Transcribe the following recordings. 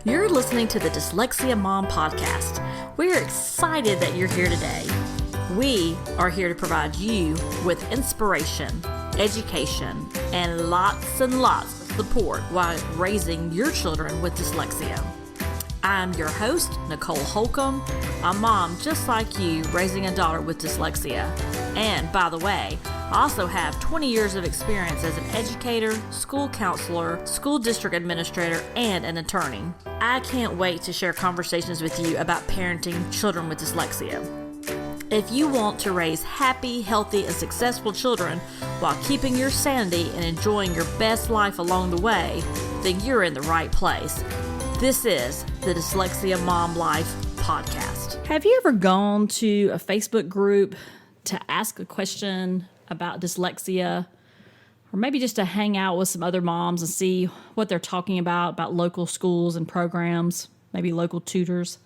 You're listening to the Dyslexia Mom podcast. We're excited that you're here today. We are here to provide you with inspiration, education, and lots of support while raising your children with dyslexia. I'm your host, Nicole Holcomb, a mom just like you raising a daughter with dyslexia. And by the way, I also have 20 years of experience as an educator, school counselor, school district administrator, and an attorney. I can't wait to share conversations with you about parenting children with dyslexia. If you want to raise happy, healthy, and successful children while keeping your sanity and enjoying your best life along the way, then you're in the right place. This is the Dyslexia Mom Life podcast. Have you ever gone to a Facebook group to ask a question about dyslexia, or maybe just to hang out with some other moms and see what they're talking about local schools and programs, maybe local tutors?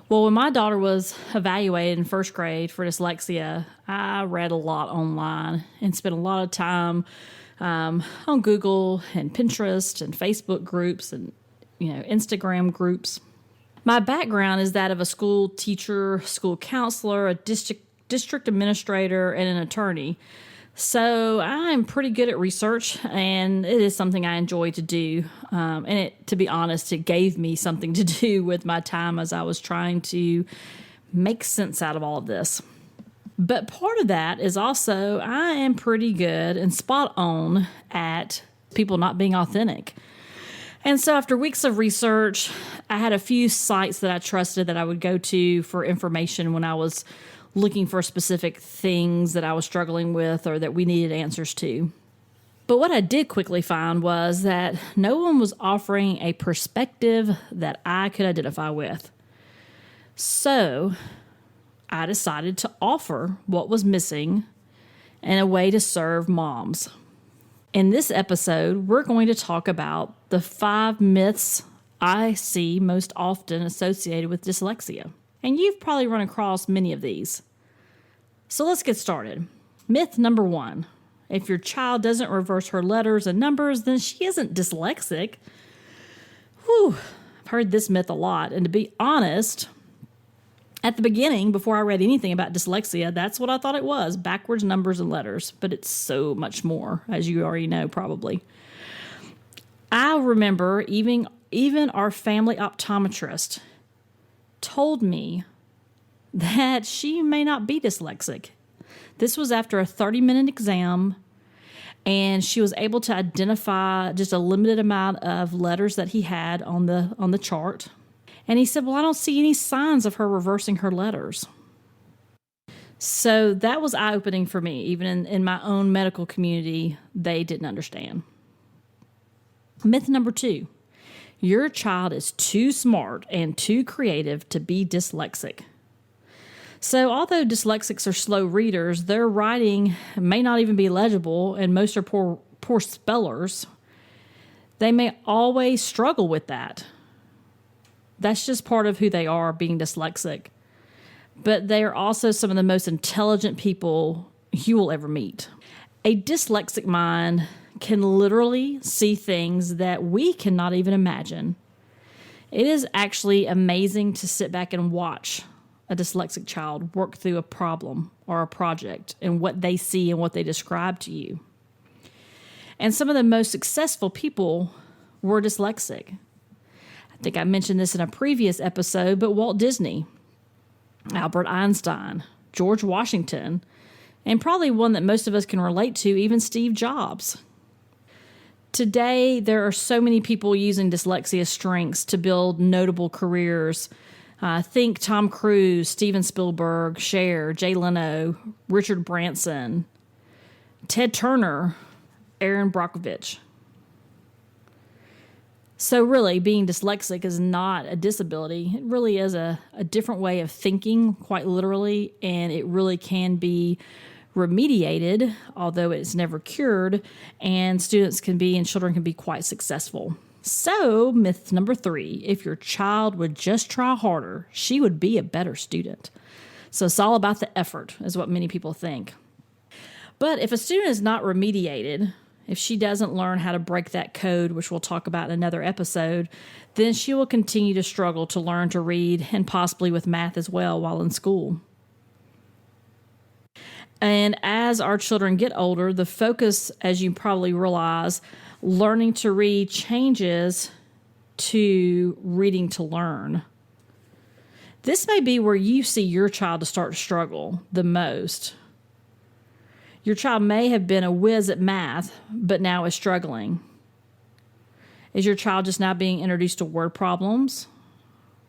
Well, when my daughter was evaluated in first grade for dyslexia, I read a lot online and spent a lot of time on Google and Pinterest and Facebook groups and Instagram groups. My background is that of a school teacher, school counselor, a district administrator, and an attorney. So I'm pretty good at research, and it is something I enjoy to do. To be honest, it gave me something to do with my time as I was trying to make sense out of all of this. But part of that is also I am pretty good and spot on at people not being authentic. And so after weeks of research, I had a few sites that I trusted that I would go to for information when I was looking for specific things that I was struggling with or that we needed answers to. But what I did quickly find was that no one was offering a perspective that I could identify with. So I decided to offer what was missing and a way to serve moms. In this episode, we're going to talk about the 5 myths I see most often associated with dyslexia. And you've probably run across many of these. So let's get started. Myth number 1. If your child doesn't reverse her letters and numbers, then she isn't dyslexic. Whew, I've heard this myth a lot. And to be honest, at the beginning, before I read anything about dyslexia, that's what I thought it was, backwards numbers and letters. But it's so much more, as you already know probably. I remember even our family optometrist told me that she may not be dyslexic. This was after a 30-minute exam, and she was able to identify just a limited amount of letters that he had on the chart. And he said, well, I don't see any signs of her reversing her letters. So that was eye-opening for me. Even in my own medical community, they didn't understand. Myth number 2. Your child is too smart and too creative to be dyslexic. So although dyslexics are slow readers, their writing may not even be legible, and most are poor spellers. They may always struggle with that. That's just part of who they are, being dyslexic. But they are also some of the most intelligent people you will ever meet. A dyslexic mind can literally see things that we cannot even imagine. It is actually amazing to sit back and watch a dyslexic child work through a problem or a project and what they see and what they describe to you. And some of the most successful people were dyslexic. I think I mentioned this in a previous episode, but Walt Disney, Albert Einstein, George Washington, and probably one that most of us can relate to, even Steve Jobs. Today, there are so many people using dyslexia strengths to build notable careers. Think Tom Cruise, Steven Spielberg, Cher, Jay Leno, Richard Branson, Ted Turner, Aaron Brockovich. So really, being dyslexic is not a disability. It really is a different way of thinking, quite literally, and it really can be remediated, although it's never cured, and children can be quite successful. So, myth number 3, if your child would just try harder, she would be a better student. So it's all about the effort, is what many people think. But if a student is not remediated, if she doesn't learn how to break that code, which we'll talk about in another episode, then she will continue to struggle to learn to read and possibly with math as well while in school. And as our children get older, the focus, as you probably realize, learning to read changes to reading to learn. This may be where you see your child to start to struggle the most. Your child may have been a whiz at math, but now is struggling. Is your child just now being introduced to word problems?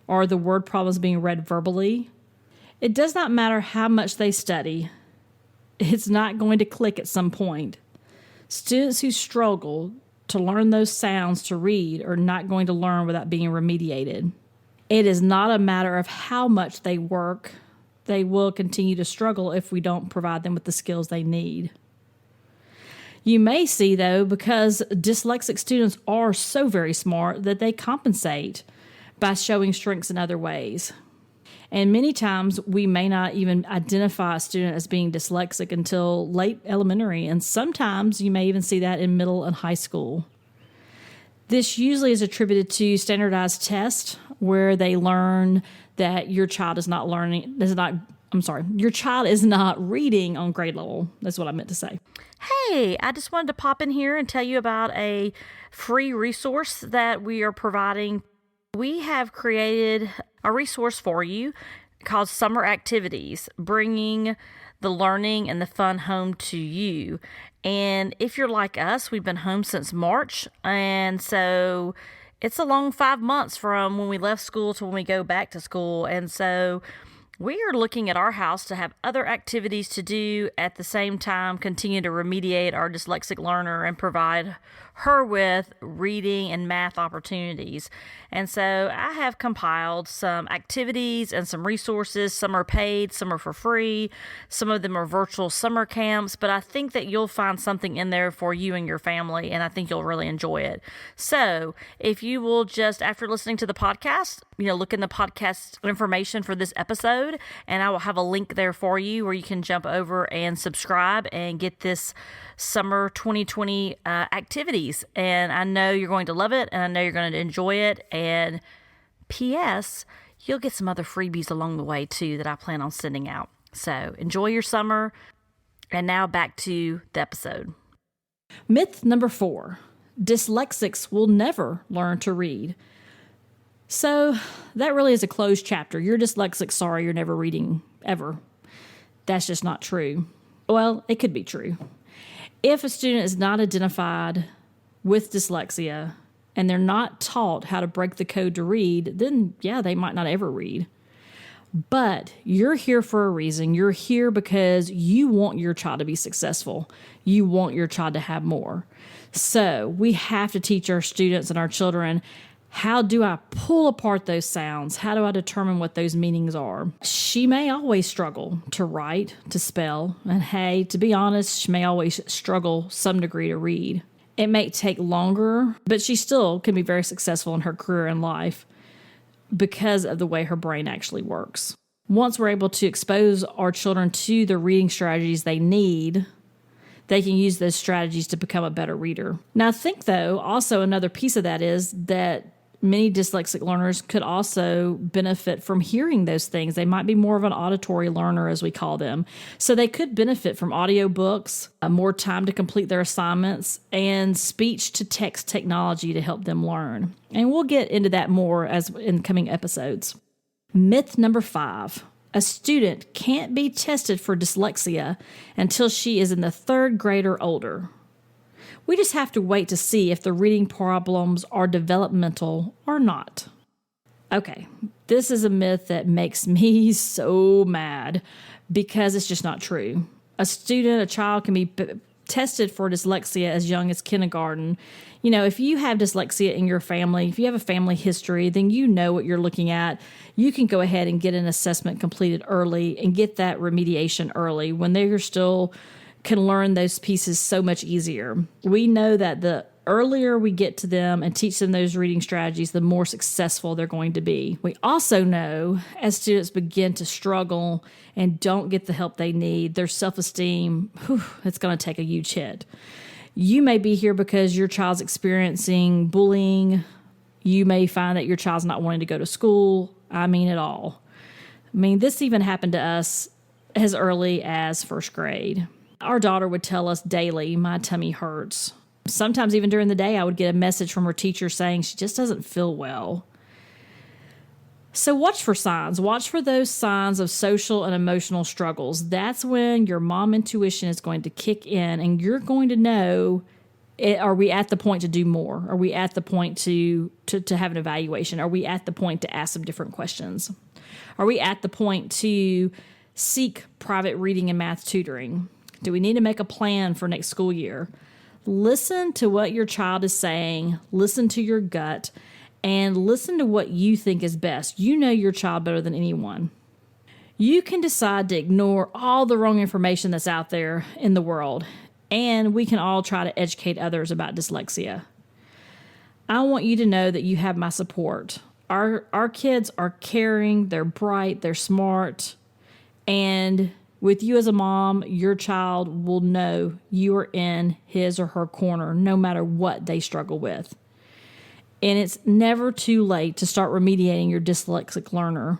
Or are the word problems being read verbally? It does not matter how much they study. It's not going to click at some point. Students who struggle to learn those sounds to read are not going to learn without being remediated. It is not a matter of how much they work. They will continue to struggle if we don't provide them with the skills they need. You may see, though, because dyslexic students are so very smart that they compensate by showing strengths in other ways. And many times we may not even identify a student as being dyslexic until late elementary, and sometimes you may even see that in middle and high school. This usually is attributed to standardized tests where they learn that your child is not reading on grade level. That's what I meant to say. Hey, I just wanted to pop in here and tell you about a free resource that we are providing. We have created a resource for you called Summer Activities, bringing the learning and the fun home to you. And if you're like us, we've been home since March, and so it's a long 5 months from when we left school to when we go back to school. And so we are looking at our house to have other activities to do at the same time, continue to remediate our dyslexic learner and provide her with reading and math opportunities. And so I have compiled some activities and some resources. Some are paid, some are for free. Some of them are virtual summer camps, but I think that you'll find something in there for you and your family, and I think you'll really enjoy it. So if you will just, after listening to the podcast, look in the podcast information for this episode, and I will have a link there for you where you can jump over and subscribe and get this summer 2020 activities. And I know you're going to love it, and I know you're going to enjoy it. And P.S., you'll get some other freebies along the way too that I plan on sending out. So enjoy your summer. And now back to the episode. Myth number 4, dyslexics will never learn to read. So that really is a closed chapter. You're dyslexic, sorry, you're never reading ever. That's just not true. Well, it could be true. If a student is not identified with dyslexia and they're not taught how to break the code to read, then yeah, they might not ever read. But you're here for a reason. You're here because you want your child to be successful. You want your child to have more. So we have to teach our students and our children, how do I pull apart those sounds? How do I determine what those meanings are? She may always struggle to write, to spell, and hey, to be honest, she may always struggle some degree to read. It may take longer, but she still can be very successful in her career and life because of the way her brain actually works. Once we're able to expose our children to the reading strategies they need, they can use those strategies to become a better reader. Now, I think, though, also another piece of that is that many dyslexic learners could also benefit from hearing those things. They might be more of an auditory learner, as we call them. So they could benefit from audiobooks, more time to complete their assignments, and speech-to-text technology to help them learn. And we'll get into that more as in coming episodes. Myth number 5. A student can't be tested for dyslexia until she is in the 3rd grade or older. We just have to wait to see if the reading problems are developmental or not. Okay, this is a myth that makes me so mad because it's just not true. A child can be tested for dyslexia as young as kindergarten. If you have dyslexia in your family, if you have a family history, then you know what you're looking at. You can go ahead and get an assessment completed early and get that remediation early when they're still can learn those pieces so much easier. We know that the earlier we get to them and teach them those reading strategies, the more successful they're going to be. We also know as students begin to struggle and don't get the help they need, their self-esteem, it's going to take a huge hit. You may be here because your child's experiencing bullying. You may find that your child's not wanting to go to school. I mean it all. This even happened to us as early as first grade. Our daughter would tell us daily, my tummy hurts. Sometimes even during the day, I would get a message from her teacher saying she just doesn't feel well. So watch for signs. Watch for those signs of social and emotional struggles. That's when your mom intuition is going to kick in, and you're going to know, are we at the point to do more? Are we at the point to have an evaluation? Are we at the point to ask some different questions? Are we at the point to seek private reading and math tutoring? Do we need to make a plan for next school year? Listen to what your child is saying. Listen to your gut. And listen to what you think is best. You know your child better than anyone. You can decide to ignore all the wrong information that's out there in the world, and we can all try to educate others about dyslexia. I want you to know that you have my support. Our kids are caring, they're bright, they're smart, and with you as a mom, your child will know you are in his or her corner no matter what they struggle with. And it's never too late to start remediating your dyslexic learner.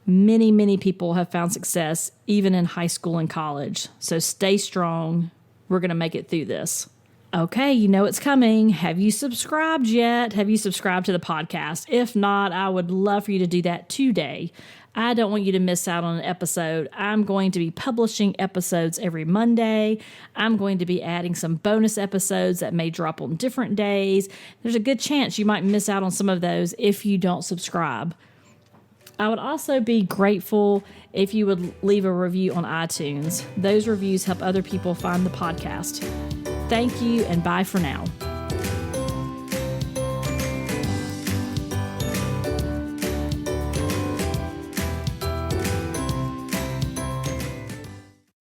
Many, many people have found success even in high school and college. So stay strong. We're going to make it through this. Okay, you know it's coming. Have you subscribed yet? Have you subscribed to the podcast? If not, I would love for you to do that today. I don't want you to miss out on an episode. I'm going to be publishing episodes every Monday. I'm going to be adding some bonus episodes that may drop on different days. There's a good chance you might miss out on some of those if you don't subscribe. I would also be grateful if you would leave a review on iTunes. Those reviews help other people find the podcast. Thank you, and bye for now.